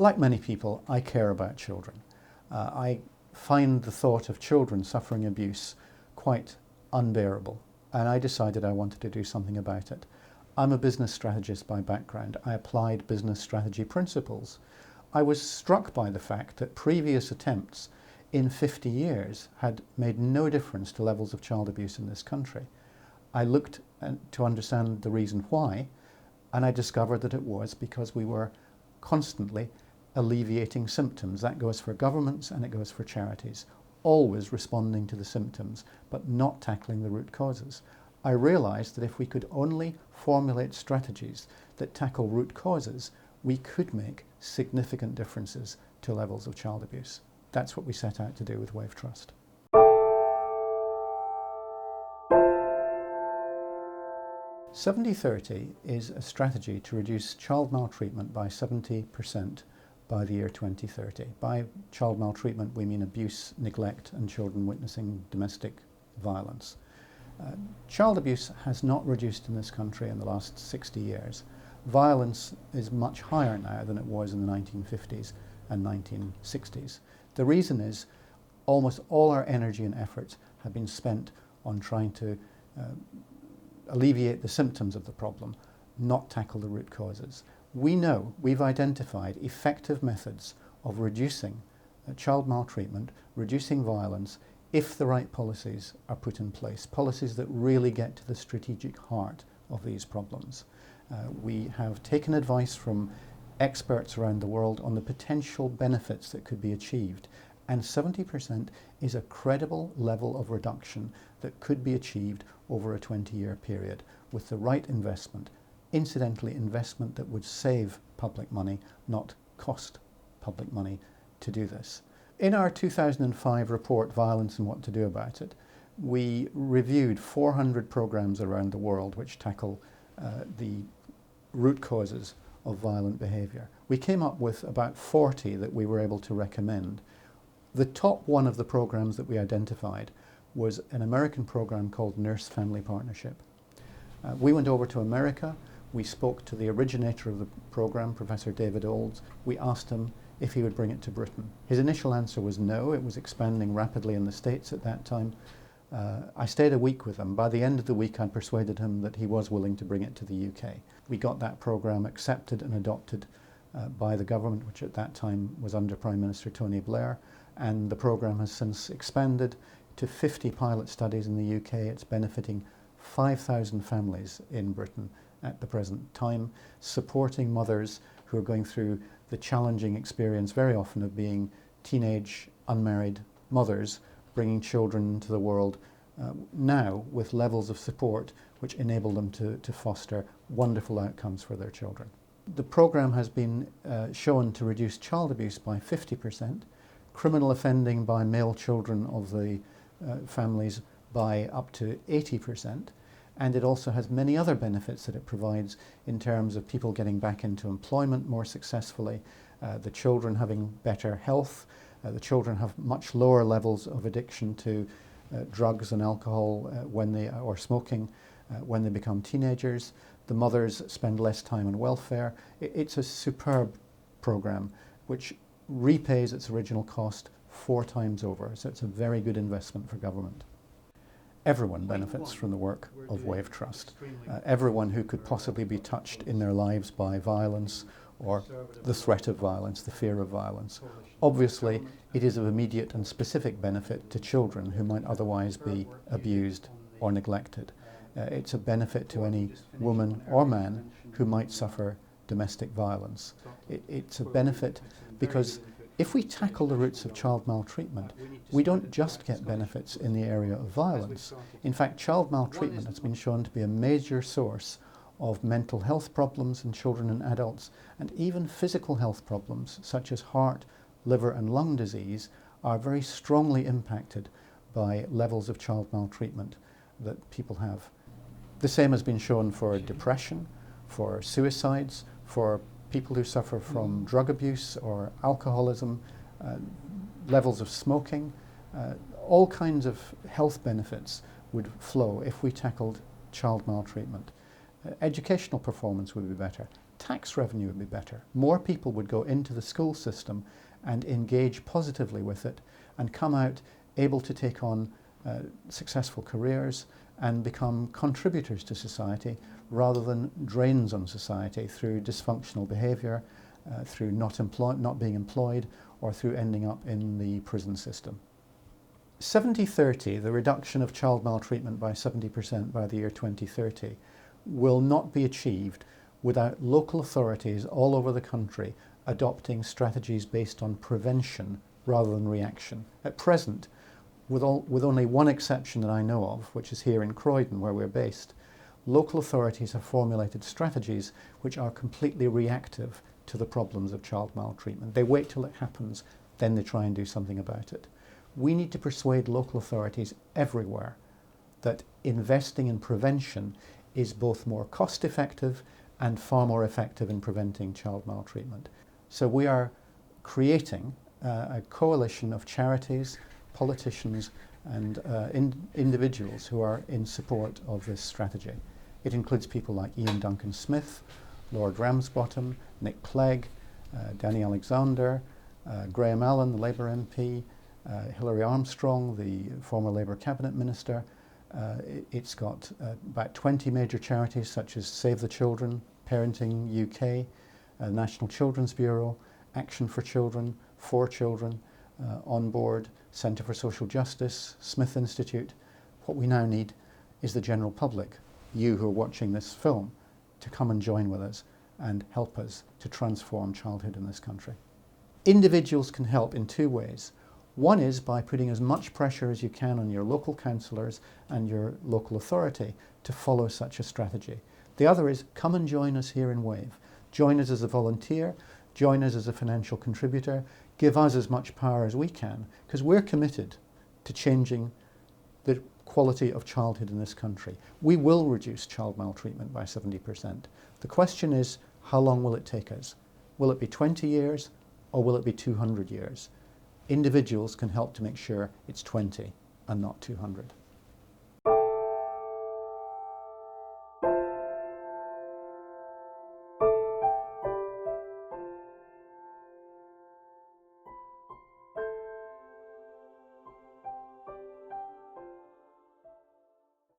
Like many people, I care about children. I find the thought of children suffering abuse quite unbearable, and I decided I wanted to do something about it. I'm a business strategist by background. I applied business strategy principles. I was struck by the fact that previous attempts in 50 years had made no difference to levels of child abuse in this country. I looked to understand the reason why, and I discovered that it was because we were constantly alleviating symptoms. That goes for governments and it goes for charities, always responding to the symptoms but not tackling the root causes. I realised that if we could only formulate strategies that tackle root causes, we could make significant differences to levels of child abuse. That's what we set out to do with Wave Trust. "70-30 is a strategy to reduce child maltreatment by 70% by the year 2030. By child maltreatment, we mean abuse, neglect, and children witnessing domestic violence. Child abuse has not reduced in this country in the last 60 years. Violence is much higher now than it was in the 1950s and 1960s. The reason is almost all our energy and efforts have been spent on trying to alleviate the symptoms of the problem, not tackle the root causes. We know, we've identified effective methods of reducing child maltreatment, reducing violence, if the right policies are put in place, policies that really get to the strategic heart of these problems. We have taken advice from experts around the world on the potential benefits that could be achieved, and 70% is a credible level of reduction that could be achieved over a 20-year period with the right investment. Incidentally, investment that would save public money, not cost public money to do this. In our 2005 report, Violence and What to Do About It, we reviewed 400 programs around the world which tackle the root causes of violent behaviour. We came up with about 40 that we were able to recommend. The top one of the programs that we identified was an American program called Nurse Family Partnership. We went over to America. We spoke to the originator of the program, Professor David Olds. We asked him if he would bring it to Britain. His initial answer was no. It was expanding rapidly in the States at that time. I stayed a week with him. By the end of the week, I'd persuaded him that he was willing to bring it to the UK. We got that program accepted and adopted by the government, which at that time was under Prime Minister Tony Blair, and the program has since expanded to 50 pilot studies in the UK. It's benefiting 5,000 families in Britain at the present time, supporting mothers who are going through the challenging experience very often of being teenage, unmarried mothers, bringing children into the world now with levels of support which enable them to foster wonderful outcomes for their children. The program has been shown to reduce child abuse by 50%, criminal offending by male children of the families by up to 80%, and it also has many other benefits that it provides in terms of people getting back into employment more successfully, the children having better health, the children have much lower levels of addiction to drugs and alcohol or smoking when they become teenagers. The mothers spend less time on welfare. It's a superb program which repays its original cost 4 times over, so it's a very good investment for government. Everyone benefits from the work of Wave Trust. Everyone who could possibly be touched in their lives by violence or the threat of violence, the fear of violence. Obviously, it is of immediate and specific benefit to children who might otherwise be abused or neglected. It's a benefit to any woman or man who might suffer domestic violence. It's a benefit because if we tackle the roots of child maltreatment, we don't just get benefits in the area of violence. In fact, child maltreatment has been shown to be a major source of mental health problems in children and adults, and even physical health problems such as heart, liver and lung disease are very strongly impacted by levels of child maltreatment that people have. The same has been shown for depression, for suicides, for people who suffer from drug abuse or alcoholism, levels of smoking. All kinds of health benefits would flow if we tackled child maltreatment. Educational performance would be better. tax revenue would be better. More people would go into the school system and engage positively with it and come out able to take on successful careers and become contributors to society rather than drains on society through dysfunctional behaviour, through not being employed, or through ending up in the prison system. 70-30, the reduction of child maltreatment by 70% by the year 2030, will not be achieved without local authorities all over the country adopting strategies based on prevention rather than reaction. At present, with only one exception that I know of, which is here in Croydon where we're based, local authorities have formulated strategies which are completely reactive to the problems of child maltreatment. They wait till it happens, then they try and do something about it. We need to persuade local authorities everywhere that investing in prevention is both more cost effective and far more effective in preventing child maltreatment. So we are creating a coalition of charities, politicians and individuals who are in support of this strategy. It includes people like Ian Duncan Smith, Lord Ramsbottom, Nick Clegg, Danny Alexander, Graham Allen, the Labour MP, Hilary Armstrong, the former Labour Cabinet Minister. It's got about 20 major charities such as Save the Children, Parenting UK, National Children's Bureau, Action for Children, For Children, On Board, Centre for Social Justice, Smith Institute. What we now need is the general public, you who are watching this film, to come and join with us and help us to transform childhood in this country. Individuals can help in two ways. One is by putting as much pressure as you can on your local councillors and your local authority to follow such a strategy. The other is come and join us here in Wave. Join us as a volunteer, join us as a financial contributor, give us as much power as we can, because we're committed to changing the quality of childhood in this country. We will reduce child maltreatment by 70%. The question is, how long will it take us? Will it be 20 years or will it be 200 years? Individuals can help to make sure it's 20 and not 200.